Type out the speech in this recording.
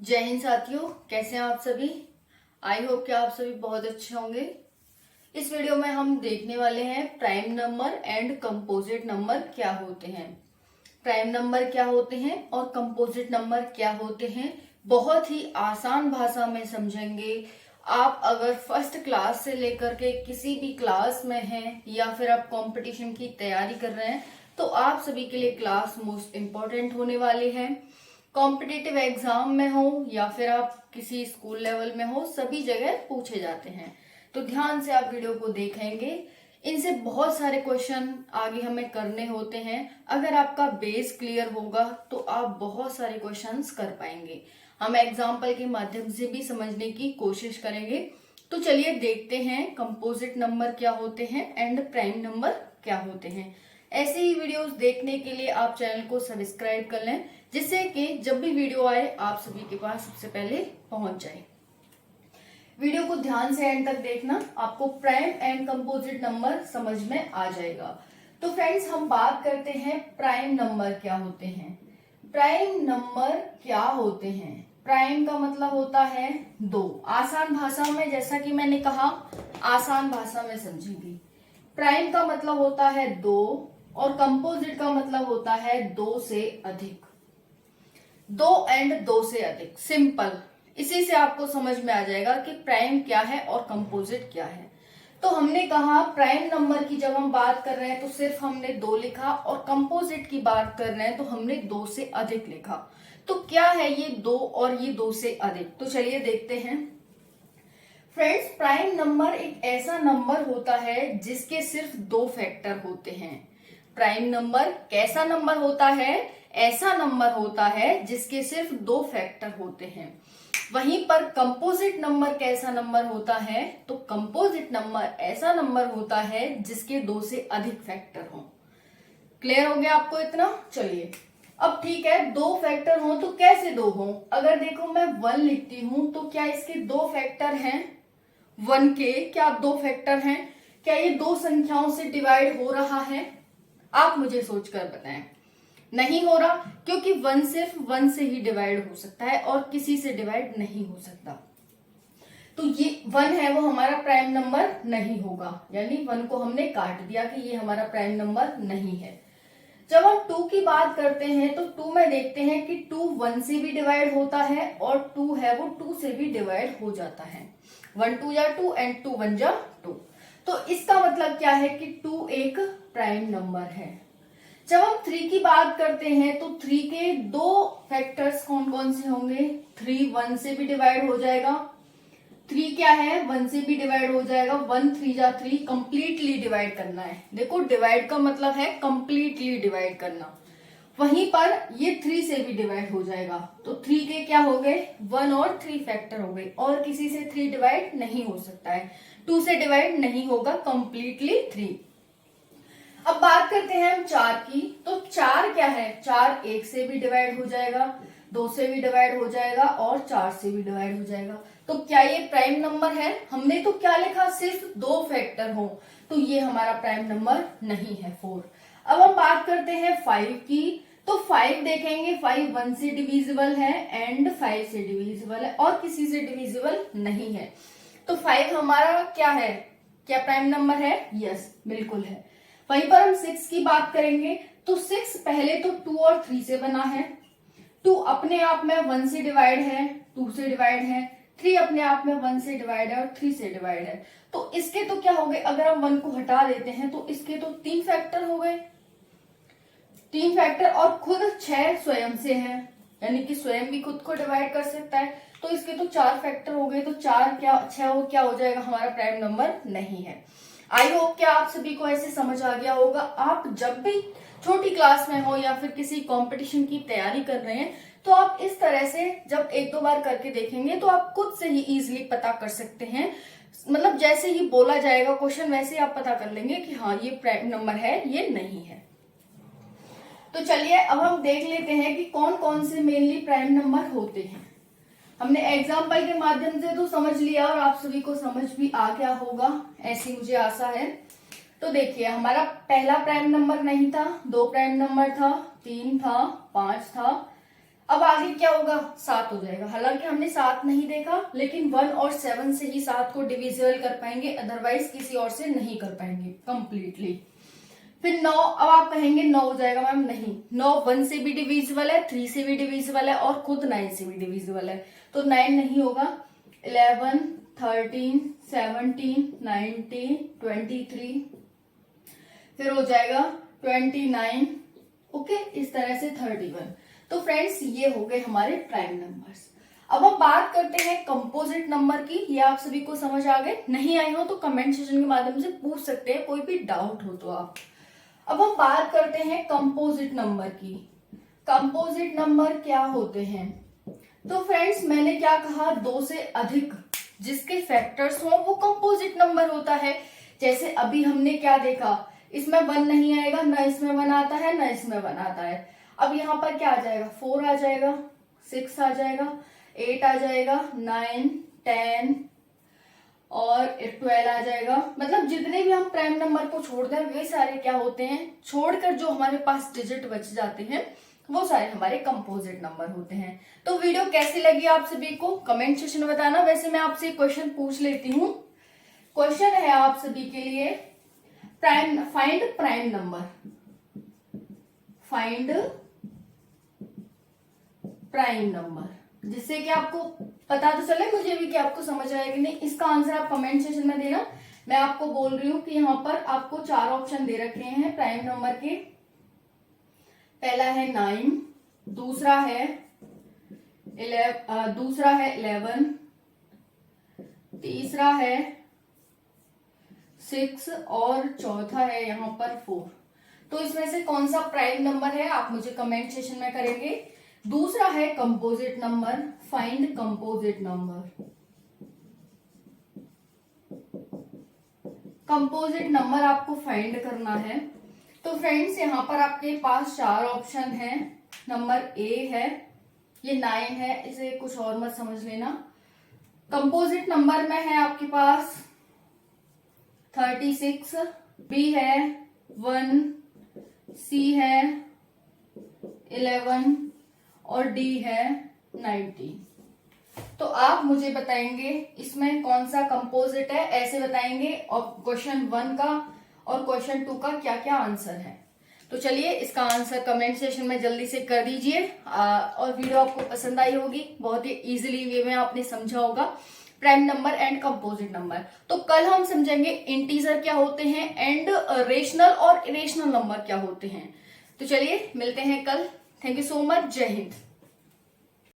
जय हिंद साथियों, कैसे हैं आप सभी। आई होप कि आप सभी बहुत अच्छे होंगे। इस वीडियो में हम देखने वाले हैं prime number and composite number क्या होते हैं। प्राइम नंबर क्या होते हैं और कंपोजिट नंबर क्या होते हैं, बहुत ही आसान भाषा में समझेंगे। आप अगर फर्स्ट क्लास से लेकर के किसी भी क्लास में हैं या फिर आप कंपटीशन की तैयारी कर रहे हैं तो आप सभी के लिए क्लास मोस्ट इम्पोर्टेंट होने वाली है। कॉम्पिटिटिव एग्जाम में हो या फिर आप किसी स्कूल लेवल में हो, सभी जगह पूछे जाते हैं। तो ध्यान से आप वीडियो को देखेंगे, इनसे बहुत सारे क्वेश्चन आगे हमें करने होते हैं। अगर आपका बेस क्लियर होगा तो आप बहुत सारे क्वेश्चंस कर पाएंगे। हम एग्जाम्पल के माध्यम से भी समझने की कोशिश करेंगे। तो चलिए देखते हैं कंपोजिट नंबर क्या होते हैं एंड प्राइम नंबर क्या होते हैं। ऐसे ही वीडियोस देखने के लिए आप चैनल को सब्सक्राइब कर लें, जिससे कि जब भी वीडियो आए आप सभी के पास सबसे पहले पहुंच जाए। वीडियो को ध्यान से एंड तक देखना, आपको प्राइम एंड कंपोजिट नंबर समझ में आ जाएगा। तो फ्रेंड्स, हम बात करते हैं प्राइम नंबर क्या होते हैं। प्राइम नंबर क्या होते हैं? प्राइम का मतलब होता है दो। आसान भाषा में, जैसा कि मैंने कहा, आसान भाषा में समझेंगे। प्राइम का मतलब होता है दो और कंपोजिट का मतलब होता है दो से अधिक। दो एंड दो से अधिक, सिंपल। इसी से आपको समझ में आ जाएगा कि प्राइम क्या है और कंपोजिट क्या है। तो हमने कहा प्राइम नंबर की जब हम बात कर रहे हैं तो सिर्फ हमने दो लिखा, और कंपोजिट की बात कर रहे हैं तो हमने दो से अधिक लिखा। तो क्या है ये दो और ये दो से अधिक? तो चलिए देखते हैं। फ्रेंड्स, प्राइम नंबर एक ऐसा नंबर होता है जिसके सिर्फ दो फैक्टर होते हैं। प्राइम नंबर कैसा नंबर होता है? ऐसा नंबर होता है जिसके सिर्फ दो फैक्टर होते हैं। वहीं पर कंपोजिट नंबर कैसा नंबर होता है? तो कंपोजिट नंबर ऐसा नंबर होता है जिसके दो से अधिक फैक्टर हो। क्लियर हो गया आपको इतना? चलिए, अब ठीक है, दो फैक्टर हो तो कैसे दो हो? अगर देखो मैं 1 लिखती हूं तो क्या इसके दो फैक्टर हैं? 1 के क्या दो फैक्टर हैं? क्या ये दो संख्याओं से डिवाइड हो रहा है? आप मुझे सोचकर बताएं। नहीं हो रहा, क्योंकि 1 सिर्फ 1 से ही डिवाइड हो सकता है और किसी से डिवाइड नहीं हो सकता। तो ये 1 है वो हमारा प्राइम नंबर नहीं होगा, यानी 1 को हमने काट दिया कि ये हमारा प्राइम नंबर नहीं है। जब हम 2 की बात करते हैं तो 2 में देखते हैं कि 2 1 से भी डिवाइड होता है और 2 है वो 2 से भी डिवाइड हो जाता है। 1 2 जा 2 एंड 2 1 जा 2। तो इसका मतलब क्या है कि 2 एक प्राइम नंबर है। जब हम 3 की बात करते हैं तो 3 के दो फैक्टर्स कौन कौन से होंगे? 3 1 से भी डिवाइड हो जाएगा। 3 क्या है? 1 से भी डिवाइड हो जाएगा। 1 3 जा 3, कंप्लीटली डिवाइड करना है। देखो, डिवाइड का मतलब है कंप्लीटली डिवाइड करना। वहीं पर ये 3 से भी डिवाइड हो जाएगा। तो 3 के क्या हो गए? 1 और 3 फैक्टर हो गए, और किसी से 3 डिवाइड नहीं हो सकता है। 2 से डिवाइड नहीं होगा, कंप्लीटली 3। अब बात करते हैं हम 4 की। तो 4 क्या है? 4 1 से भी डिवाइड हो जाएगा, 2 से भी डिवाइड हो जाएगा और 4 से भी डिवाइड हो जाएगा। तो क्या ये प्राइम नंबर है? हमने तो क्या लिखा? सिर्फ दो फैक्टर हो, तो ये हमारा प्राइम नंबर नहीं है, 4। अब हम बात करते हैं 5 की। तो 5 देखेंगे, 5 1 से डिविजिबल है एंड 5 से डिविजिबल है और किसी से डिविजिबल नहीं है। तो 5 हमारा क्या है? क्या प्राइम नंबर है? यस, बिल्कुल है। वहीं पर हम 6 की बात करेंगे तो 6 पहले तो 2 और 3 से बना है। 2 अपने आप में 1 से डिवाइड है, 2 से डिवाइड है। 3 अपने आप में 1 से डिवाइड है और 3 से डिवाइड है। तो इसके तो क्या हो गए? अगर हम 1 को हटा देते हैं तो इसके तो 3 फैक्टर हो गए। 3 फैक्टर, और खुद 6 स्वयं से है, यानी कि स्वयं भी खुद को डिवाइड कर सकता है। तो इसके तो 4 फैक्टर हो गए। तो 4 क्या 6 क्या हो जाएगा? हमारा प्राइम नंबर नहीं है। आई होप कि आप सभी को ऐसे समझ आ गया होगा। आप जब भी छोटी क्लास में हो या फिर किसी कंपटीशन की तैयारी कर रहे हैं तो आप इस तरह से जब एक दो बार करके देखेंगे तो आप खुद से ही इजीली पता कर सकते हैं। मतलब जैसे ही बोला जाएगा क्वेश्चन वैसे ही आप पता कर लेंगे कि हाँ ये प्राइम नंबर है, ये नहीं है। तो चलिए अब हम देख लेते हैं कि कौन कौन से मेनली प्राइम नंबर होते हैं। हमने एग्जाम्पल के माध्यम से तो समझ लिया और आप सभी को समझ भी आ गया होगा, ऐसी मुझे आशा है। तो देखिए, हमारा पहला प्राइम नंबर नहीं था, 2 प्राइम नंबर था, 3 था, 5 था। अब आगे क्या होगा, 7 हो जाएगा। हालांकि हमने 7 नहीं देखा, लेकिन 1 और 7 से ही 7 को डिविजिबल कर पाएंगे, अदरवाइज किसी और से नहीं कर पाएंगे कंप्लीटली। फिर 9, अब आप कहेंगे 9 हो जाएगा मैम, नहीं, 9 1 से भी डिविजिबल है, 3 से भी डिविजिबल है और खुद 9 से भी डिविजिबल है, तो 9 नहीं होगा। 11, 13, 17, 19, 23, फिर हो जाएगा 29, ओके, इस तरह से 31। तो फ्रेंड्स ये हो गए हमारे प्राइम नंबर्स। अब हम बात करते हैं कंपोजिट नंबर की। ये आप सभी को समझ आ गए? नहीं आए हो तो कमेंट सेक्शन के माध्यम से पूछ सकते हैं, कोई भी डाउट हो तो आप। अब हम बात करते हैं कंपोजिट नंबर की। कंपोजिट नंबर क्या होते हैं? तो फ्रेंड्स मैंने क्या कहा, 2 से अधिक जिसके फैक्टर्स हो वो कंपोजिट नंबर होता है। जैसे अभी हमने क्या देखा, इसमें 1 नहीं आएगा, ना इसमें 1 आता है, ना इसमें 1 आता है। अब यहाँ पर क्या आ जाएगा, 4 आ जाएगा, 6 आ जाएगा, 8 आ जाएगा, 9, 10 और 12 आ जाएगा। मतलब जितने भी हम प्राइम नंबर को छोड़ दें वे सारे क्या होते हैं, छोड़कर जो हमारे पास डिजिट बच जाते हैं वो सारे हमारे कंपोजिट नंबर होते हैं। तो वीडियो कैसी लगी आप सभी को कमेंट सेक्शन में बताना। वैसे मैं आपसे क्वेश्चन पूछ लेती हूँ। क्वेश्चन है आप सभी के लिए, find prime number, find prime number, जिससे कि आपको पता तो चले मुझे भी कि आपको समझ आया कि नहीं। इसका आंसर आप कमेंट सेक्शन में देना। मैं आपको बोल रही हूँ कि यहाँ पर आपको 4 ऑप्शन दे रखे हैं प्राइम नंबर के। पहला है 9, दूसरा है 11, तीसरा है 6 और चौथा है यहाँ पर 4। तो इसमें से कौन सा प्राइम नंबर है आप मुझे कमेंट सेक्शन में करेंगे। दूसरा है composite number, find composite number. Composite number आपको फाइंड करना है। तो फ्रेंड्स यहाँ पर आपके पास 4 ऑप्शन हैं। नंबर ए है, ये 9 है, इसे कुछ और मत समझ लेना। कंपोजिट नंबर में है आपके पास 36, बी है 1, सी है 11 और डी है 19। तो आप मुझे बताएंगे इसमें कौन सा कंपोजिट है, ऐसे बताएंगे, और क्वेश्चन 1 का और क्वेश्चन 2 का क्या क्या आंसर है। तो चलिए इसका आंसर कमेंट सेक्शन में जल्दी से कर दीजिए। और वीडियो आपको पसंद आई होगी, बहुत ही इजीली वे में आपने समझा होगा prime number and composite number. तो कल हम समझेंगे इंटीजर क्या होते हैं एंड रेशनल और इरेशनल नंबर क्या होते हैं। तो चलिए मिलते हैं कल। Thank you so much. जय हिंद।